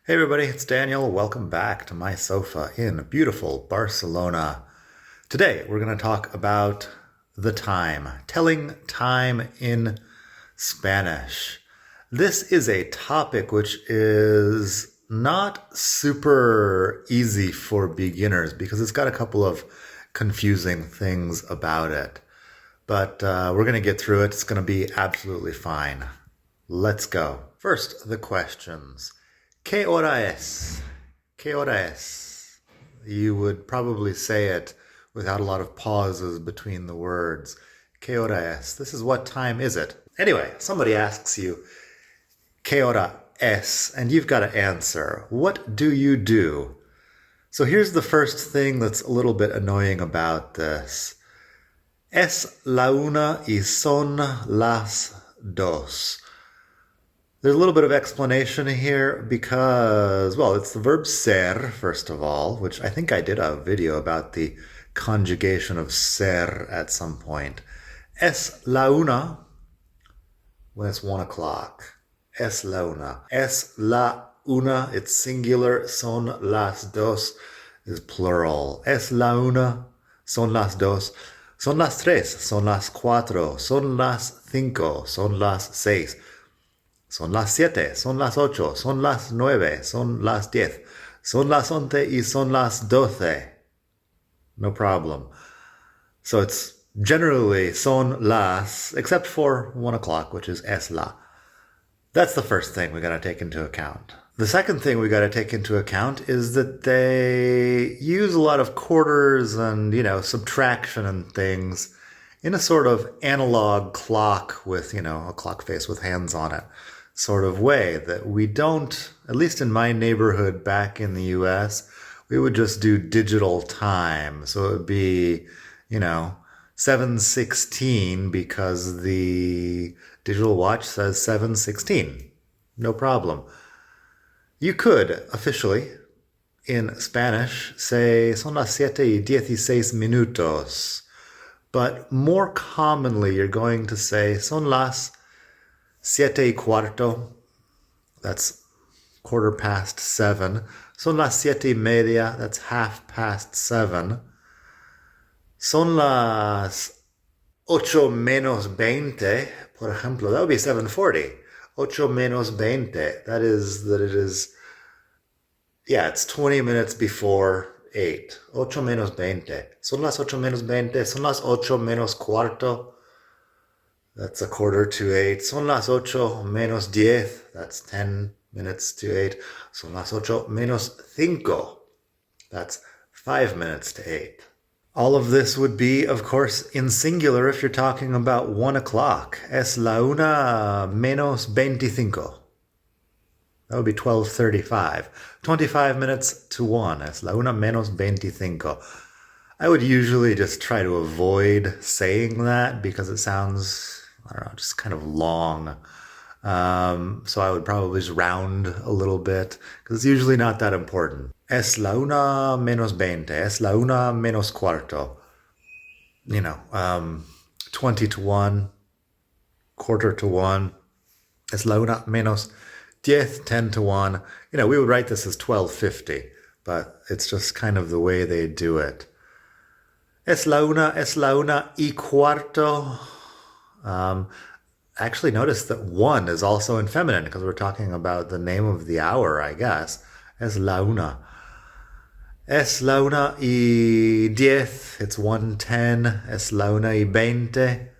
Hey everybody, it's Daniel. Welcome back to my sofa in beautiful Barcelona. Today we're going to talk about the time, telling time in Spanish. This is a topic which is not super easy for beginners because it's got a couple of confusing things about it. But we're going to get through it. It's going to be absolutely fine. Let's go. First, the questions. ¿Qué hora es? ¿Qué hora es? You would probably say it without a lot of pauses between the words. ¿Qué hora es? This is what time is it? Anyway, somebody asks you, ¿Qué hora es? And you've got to answer, what do you do? So here's the first thing that's a little bit annoying about this. Es la una y son las dos. There's a little bit of explanation here because, well, it's the verb ser, first of all, which I think I did a video about the conjugation of ser at some point. Es la una, when it's 1 o'clock. Es la una. Es la una, it's singular. Son las dos is plural. Es la una, son las dos. Son las tres, son las cuatro, son las cinco, son las seis. Son las siete, son las ocho, son las nueve, son las 10, son las 11 y son las 12. No problem. So it's generally son las, except for 1 o'clock, which is es la. That's the first thing we got to take into account. The second thing we got to take into account is that they use a lot of quarters and, subtraction and things in a sort of analog clock with, a clock face with hands on it sort of way that we don't, at least in my neighborhood back in the US, we would just do digital time. So it would be, 7:16 because the digital watch says 7:16. No problem. You could officially, in Spanish, say son las 7:16 minutos. But more commonly, you're going to say son las 7:15, that's 7:15. Son las 7:30, that's 7:30. Son las 8 menos 20, por ejemplo, that would be 7:40. 8 menos 20, that it is, it's 20 minutes before 8. 8 menos 20. Son las 8 menos 20, son las 8 menos cuarto. That's 7:45. Son las 8 menos 10. That's 10 minutes to 8. Son las 8 menos 5. That's 5 minutes to 8. All of this would be, of course, in singular if you're talking about 1 o'clock. Es la una menos 25. That would be 12:35. 25 minutes to 1. Es la una menos 25. I would usually just try to avoid saying that because it sounds, I don't know, just kind of long. So I would probably just round a little bit because it's usually not that important. Es la una menos 20. Es la una menos cuarto. 20 to 1, quarter to 1. Es la una menos 10, 10 to 1. We would write this as 12:50, but it's just kind of the way they do it. Es la una y cuarto. Actually notice that 1 is also in feminine because we're talking about the name of the hour, I guess. Es la una. Es la una y 10, it's 1:10. Es la una y 20,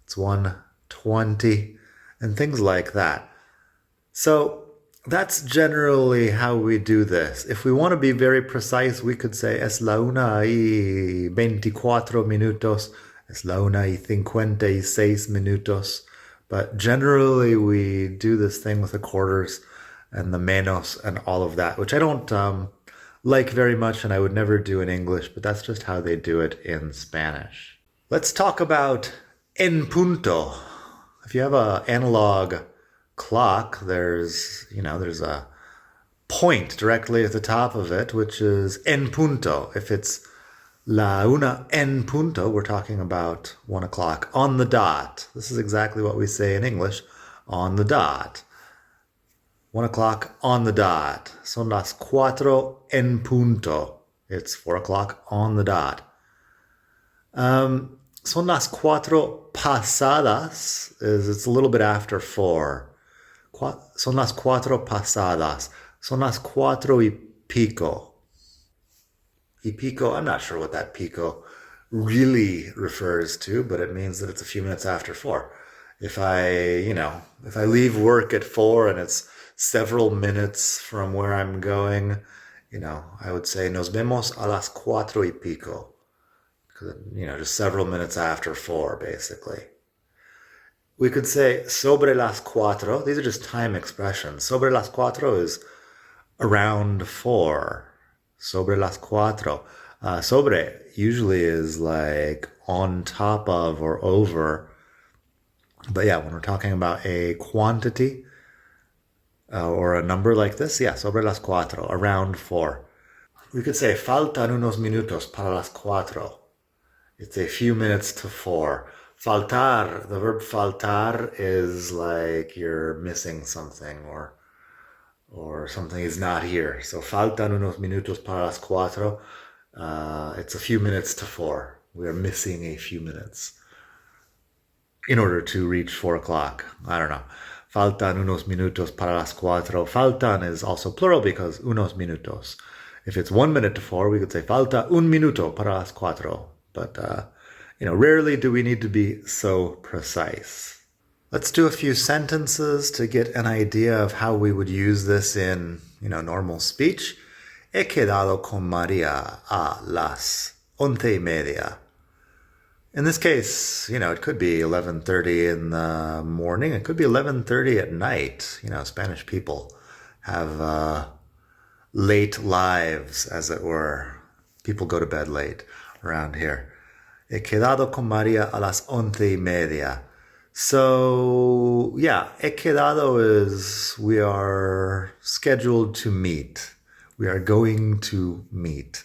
it's 1:20, and things like that. So that's generally how we do this. If we want to be very precise, we could say es la una y 24 minutos. Es la una y 56 minutos. But generally, we do this thing with the quarters and the menos and all of that, which I don't like very much and I would never do in English, but that's just how they do it in Spanish. Let's talk about en punto. If you have an analog clock, there's a point directly at the top of it, which is en punto. If it's la una en punto, we're talking about 1 o'clock, on the dot. This is exactly what we say in English, on the dot. 1 o'clock on the dot. Son las 4 en punto. It's 4 o'clock on the dot. Son las 4 pasadas it's a little bit after 4. Son las 4 pasadas. Son las 4 y pico. Y pico, I'm not sure what that pico really refers to, but it means that it's a few minutes after 4. If I leave work at 4 and it's several minutes from where I'm going, I would say nos vemos a las 4 y pico. Just several minutes after 4, basically. We could say sobre las 4. These are just time expressions. Sobre las 4 is around 4. Sobre las 4. Sobre usually is like on top of or over. But yeah, when we're talking about a quantity or a number like this, yeah, sobre las 4, around 4. We could say faltan unos minutos para las 4. It's a few minutes to 4. Faltar, the verb faltar is like you're missing something or something is not here. So faltan unos minutos para las 4. It's a few minutes to 4. We are missing a few minutes in order to reach 4 o'clock. I don't know. Faltan unos minutos para las 4. Faltan is also plural because unos minutos. If it's 1 minute to 4, we could say falta un minuto para las 4. But, rarely do we need to be so precise. Let's do a few sentences to get an idea of how we would use this in, normal speech. He quedado con María a las 11:30. In this case, it could be 11:30 in the morning. It could be 11:30 at night. Spanish people have late lives, as it were. People go to bed late around here. He quedado con María a las 11:30. So, yeah, he quedado is we are scheduled to meet. We are going to meet.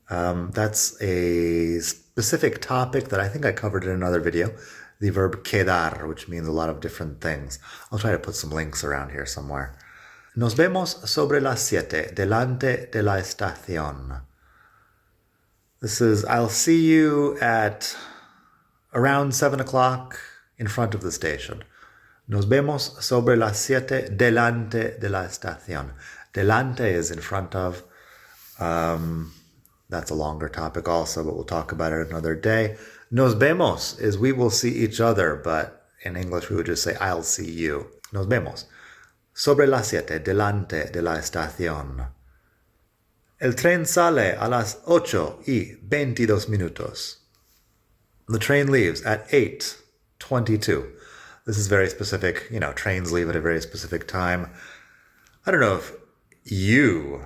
That's a specific topic that I think I covered in another video, the verb quedar, which means a lot of different things. I'll try to put some links around here somewhere. Nos vemos sobre las 7, delante de la estación. This is, I'll see you at around 7 o'clock in front of the station. Nos vemos sobre las 7, delante de la estación. Delante is in front of. That's a longer topic also, but we'll talk about it another day. Nos vemos is we will see each other, but in English we would just say I'll see you. Nos vemos. Sobre las 7, delante de la estación. El tren sale a las 8:22. The train leaves at 8:22. This is very specific. Trains leave at a very specific time. I don't know if you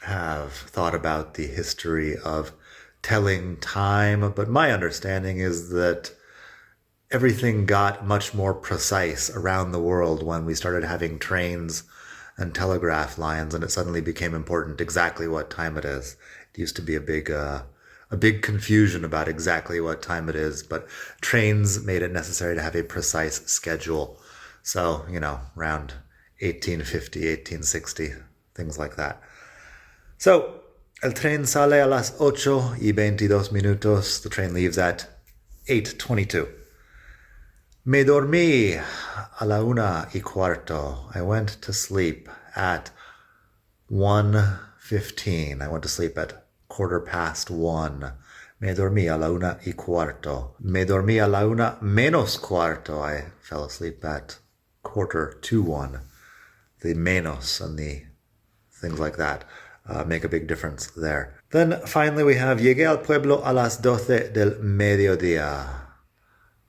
have thought about the history of telling time, but my understanding is that everything got much more precise around the world when we started having trains and telegraph lines, and it suddenly became important exactly what time it is. It used to be a big confusion about exactly what time it is, but trains made it necessary to have a precise schedule. So, around 1850, 1860, things like that. So, el tren sale a las 8:22. The train leaves at 8:22. Me dormí a la 1:15. I went to sleep at 1:15. I went to sleep at 1:15. Me dormí a la 1:15. Me dormí a la 1:15. I fell asleep at 1:45. The menos and the things like that make a big difference there. Then finally we have llegué al pueblo a las 12 del mediodía.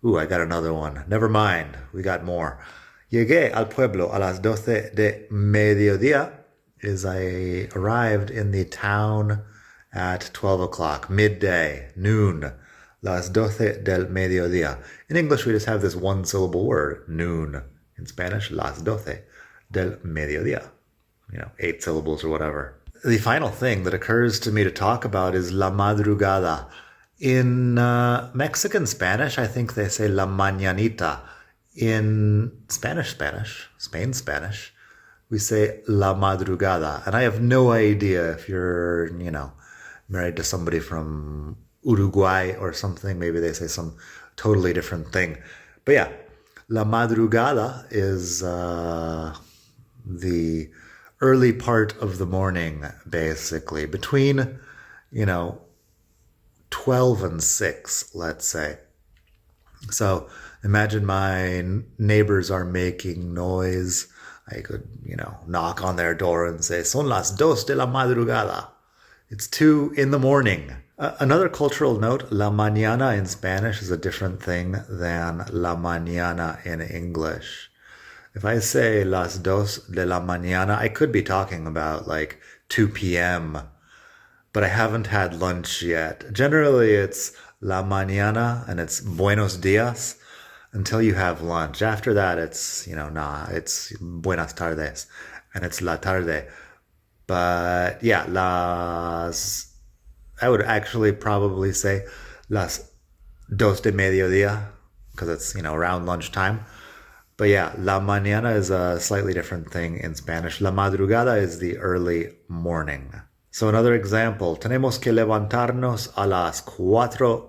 Ooh, I got another one. Never mind. We got more. Llegué al pueblo a las 12 de mediodía is I arrived in the town at 12 o'clock, midday, noon. Las 12 del mediodía. In English, we just have this one syllable word, noon. In Spanish, las 12 del mediodía. 8 syllables or whatever. The final thing that occurs to me to talk about is la madrugada. In Mexican Spanish, I think they say la mañanita. In Spain Spanish, we say la madrugada. And I have no idea if you're, married to somebody from Uruguay or something. Maybe they say some totally different thing. But yeah, la madrugada is the early part of the morning, basically, between, 12 and 6, let's say. So imagine my neighbors are making noise. I could, knock on their door and say, son las dos de la madrugada. It's 2 in the morning. Another cultural note, la mañana in Spanish is a different thing than la mañana in English. If I say las dos de la mañana, I could be talking about like 2 p.m., but I haven't had lunch yet. Generally, it's la mañana and it's buenos dias until you have lunch. After that, it's, it's buenas tardes and it's la tarde. But yeah, I would actually probably say las dos de mediodía because it's, around lunchtime. But yeah, la mañana is a slightly different thing in Spanish. La madrugada is the early morning. So another example, tenemos que levantarnos a las 4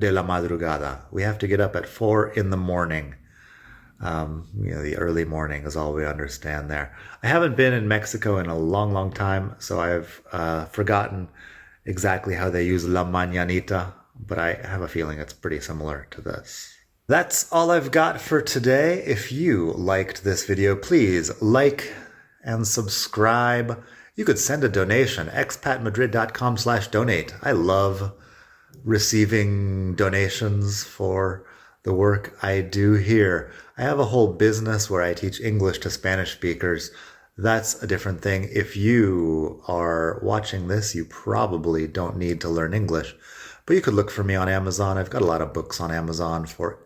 de la madrugada. We have to get up at 4 in the morning. The early morning is all we understand there. I haven't been in Mexico in a long, long time, so I've forgotten exactly how they use la mañanita, but I have a feeling it's pretty similar to this. That's all I've got for today. If you liked this video, please like and subscribe. You could send a donation, expatmadrid.com/donate. I love receiving donations for the work I do here. I have a whole business where I teach English to Spanish speakers. That's a different thing. If you are watching this, you probably don't need to learn English, but you could look for me on Amazon. I've got a lot of books on Amazon for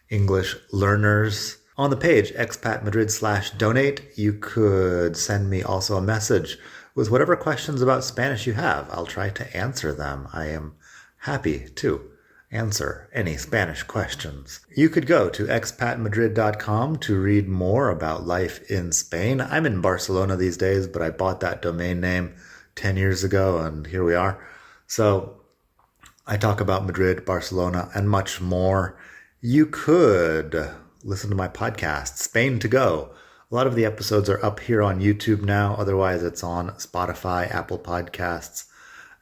English learners. On the page, expatmadrid/donate, you could send me also a message with whatever questions about Spanish you have. I'll try to answer them. I am happy to answer any Spanish questions. You could go to expatmadrid.com to read more about life in Spain. I'm in Barcelona these days, but I bought that domain name 10 years ago, and here we are. So I talk about Madrid, Barcelona, and much more. You could listen to my podcast, Spain to Go. A lot of the episodes are up here on YouTube now. Otherwise, it's on Spotify, Apple Podcasts,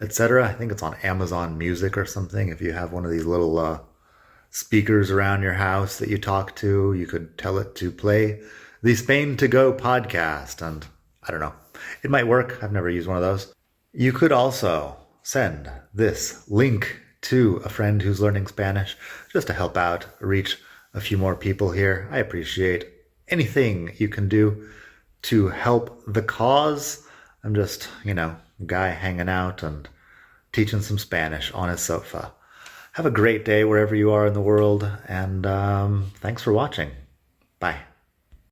etc. I think it's on Amazon Music or something. If you have one of these little speakers around your house that you talk to, you could tell it to play the Spain to Go podcast. And I don't know, it might work. I've never used one of those. You could also send this link to a friend who's learning Spanish just to help out, reach a few more people here. I appreciate anything you can do to help the cause. I'm just, a guy hanging out and teaching some Spanish on his sofa. Have a great day wherever you are in the world, and thanks for watching. Bye.